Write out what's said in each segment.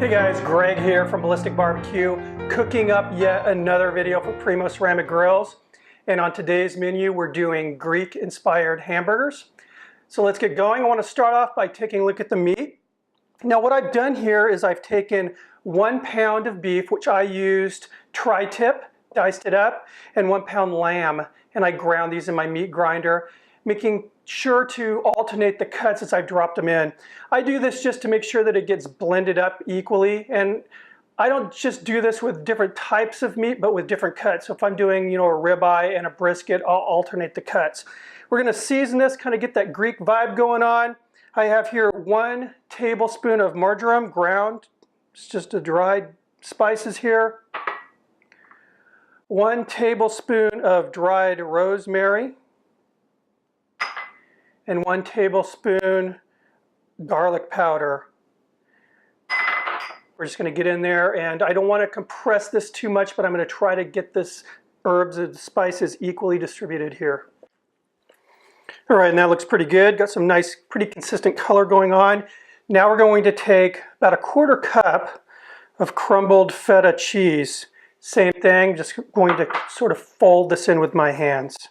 Hey guys, Greg here from Ballistic Barbecue, cooking up yet another video for Primo Ceramic Grills. And on today's menu, we're doing Greek-inspired hamburgers. So let's get going. I want to start off by taking a look at the meat. Now what I've done here is I've taken 1 pound of beef, which I used tri-tip, diced it up, and 1 pound lamb, and I ground these in my meat grinder, making sure to alternate the cuts as I dropped them in. I do this just to make sure that it gets blended up equally, and I don't just do this with different types of meat, but with different cuts. So if I'm doing, a ribeye and a brisket, I'll alternate the cuts. We're gonna season this, kind of get that Greek vibe going on. I have here 1 tablespoon of marjoram ground. It's just the dried spices here. 1 tablespoon of dried rosemary. And 1 tablespoon garlic powder. We're just going to get in there, and I don't want to compress this too much, but I'm going to try to get this herbs and spices equally distributed here. All right, and that looks pretty good. Got some nice, pretty consistent color going on. Now we're going to take about 1/4 cup of crumbled feta cheese. Same thing, just going to sort of fold this in with my hands.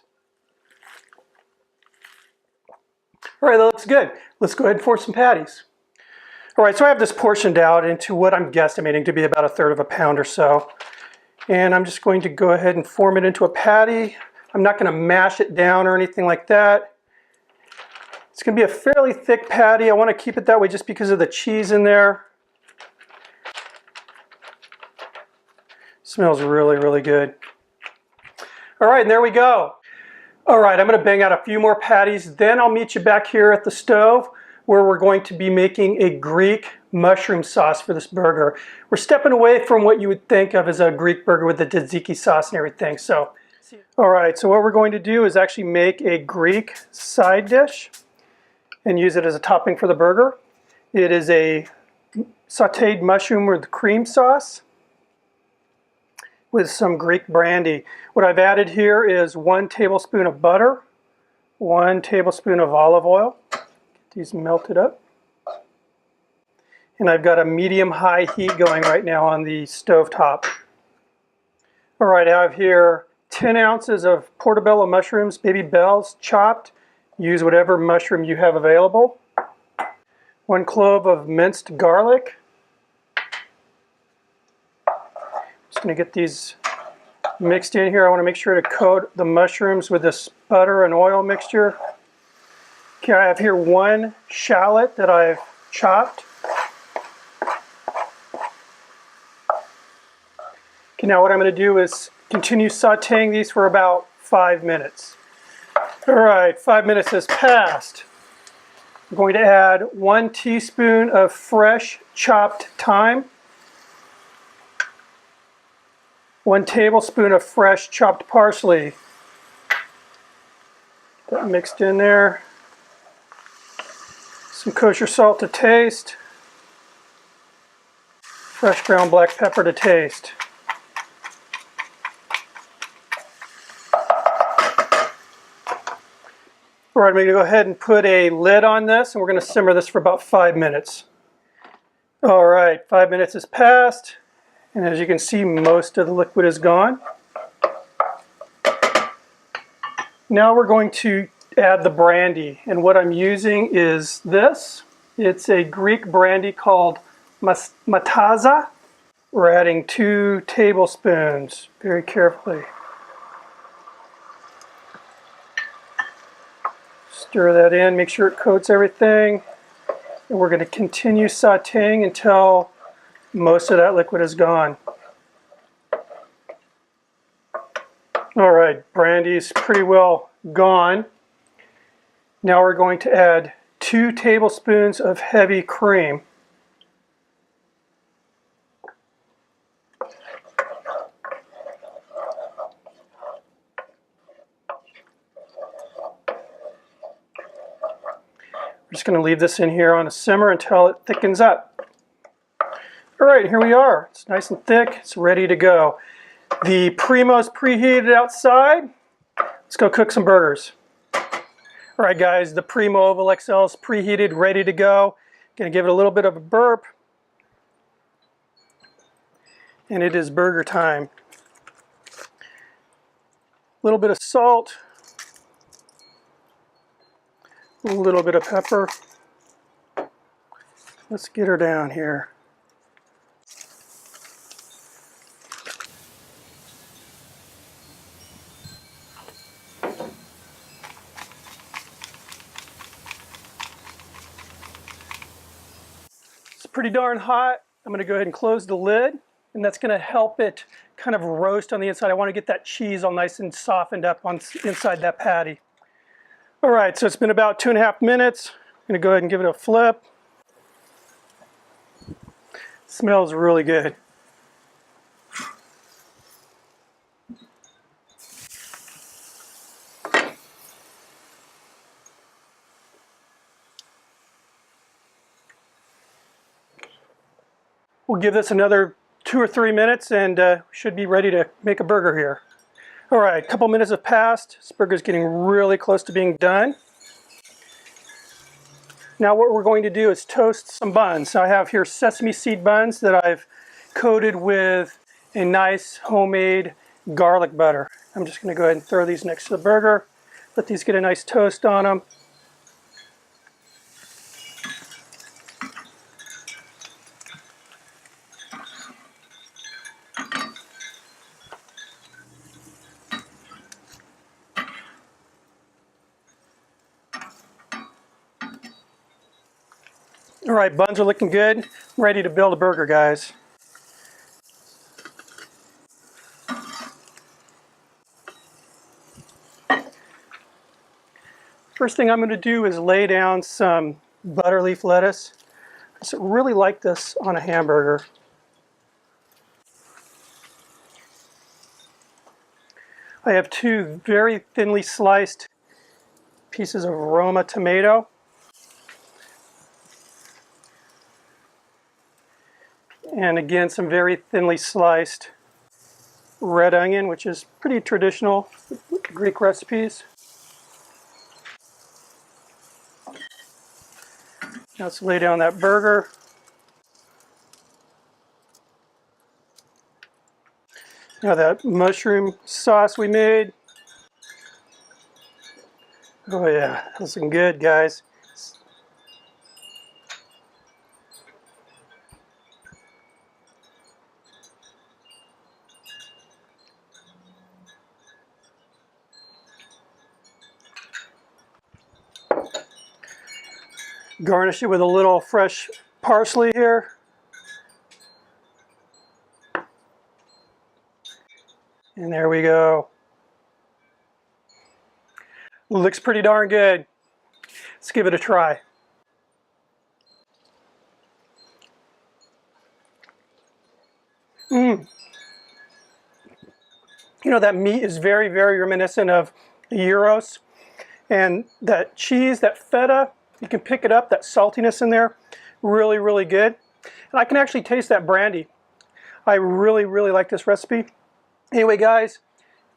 All right, that looks good. Let's go ahead and form some patties. All right, so I have this portioned out into what I'm guesstimating to be about 1/3 of a pound or so. And I'm just going to go ahead and form it into a patty. I'm not going to mash it down or anything like that. It's going to be a fairly thick patty. I want to keep it that way just because of the cheese in there. Smells really, really good. All right, and there we go. All right, I'm going to bang out a few more patties, then I'll meet you back here at the stove where we're going to be making a Greek mushroom sauce for this burger. We're stepping away from what you would think of as a Greek burger with the tzatziki sauce and everything. So, all right, so what we're going to do is actually make a Greek side dish and use it as a topping for the burger. It is a sauteed mushroom with cream sauce with some Greek brandy. What I've added here is 1 tablespoon of butter, 1 tablespoon of olive oil. Get these melted up. And I've got a medium-high heat going right now on the stove top. All right, I have here 10 ounces of portobello mushrooms, baby bells, chopped. Use whatever mushroom you have available. 1 clove of minced garlic. Just going to get these mixed in here. I want to make sure to coat the mushrooms with this butter and oil mixture. Okay, I have here 1 shallot that I've chopped. Okay, now what I'm going to do is continue sauteing these for about 5 minutes. All right, 5 minutes has passed. I'm going to add 1 teaspoon of fresh chopped thyme. 1 tablespoon of fresh chopped parsley. Get that mixed in there. Some kosher salt to taste. Fresh ground black pepper to taste. All right, I'm going to go ahead and put a lid on this, and we're going to simmer this for about 5 minutes. All right, 5 minutes has passed. And as you can see, most of the liquid is gone. Now we're going to add the brandy. And what I'm using is this. It's a Greek brandy called Mataza. We're adding 2 tablespoons, very carefully. Stir that in, make sure it coats everything. And we're going to continue sauteing until most of that liquid is gone. All right, brandy's pretty well gone. Now we're going to add 2 tablespoons of heavy cream. We're just going to leave this in here on a simmer until it thickens up. All right, here we are. It's nice and thick. It's ready to go. The Primo's preheated outside. Let's go cook some burgers. All right, guys, the Primo Oval XL is preheated, ready to go. Gonna give it a little bit of a burp. and it is burger time. A little bit of salt, a little bit of pepper. Let's get her down here. It's pretty darn hot. I'm going to go ahead and close the lid, and that's going to help it kind of roast on the inside. I want to get that cheese all nice and softened up on inside that patty. All right, so it's been about 2.5 minutes. I'm going to go ahead and give it a flip. Smells really good. We'll give this another 2 or 3 minutes and should be ready to make a burger here. All right, a couple minutes have passed. This burger's getting really close to being done. Now what we're going to do is toast some buns. So I have here sesame seed buns that I've coated with a nice homemade garlic butter. I'm just going to go ahead and throw these next to the burger. Let these get a nice toast on them. All right, buns are looking good. I'm ready to build a burger, guys. First thing I'm going to do is lay down some butter leaf lettuce. I just really like this on a hamburger. I have 2 very thinly sliced pieces of Roma tomato. And again, some very thinly sliced red onion, which is pretty traditional Greek recipes. Now let's lay down that burger. Now that mushroom sauce we made. Oh yeah, that's looking good, guys. Garnish it with a little fresh parsley here. And there we go. Looks pretty darn good. Let's give it a try. You know, that meat is very, very reminiscent of gyros. And that cheese, that feta, you can pick it up, that saltiness in there, really, really good. And I can actually taste that brandy. I really, really like this recipe. Anyway, guys,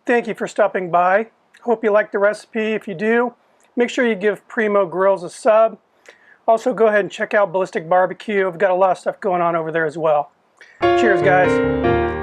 thank you for stopping by. Hope you liked the recipe. If you do, make sure you give Primo Grills a sub. Also, go ahead and check out Ballistic Barbecue. I've got a lot of stuff going on over there as well. Cheers, guys.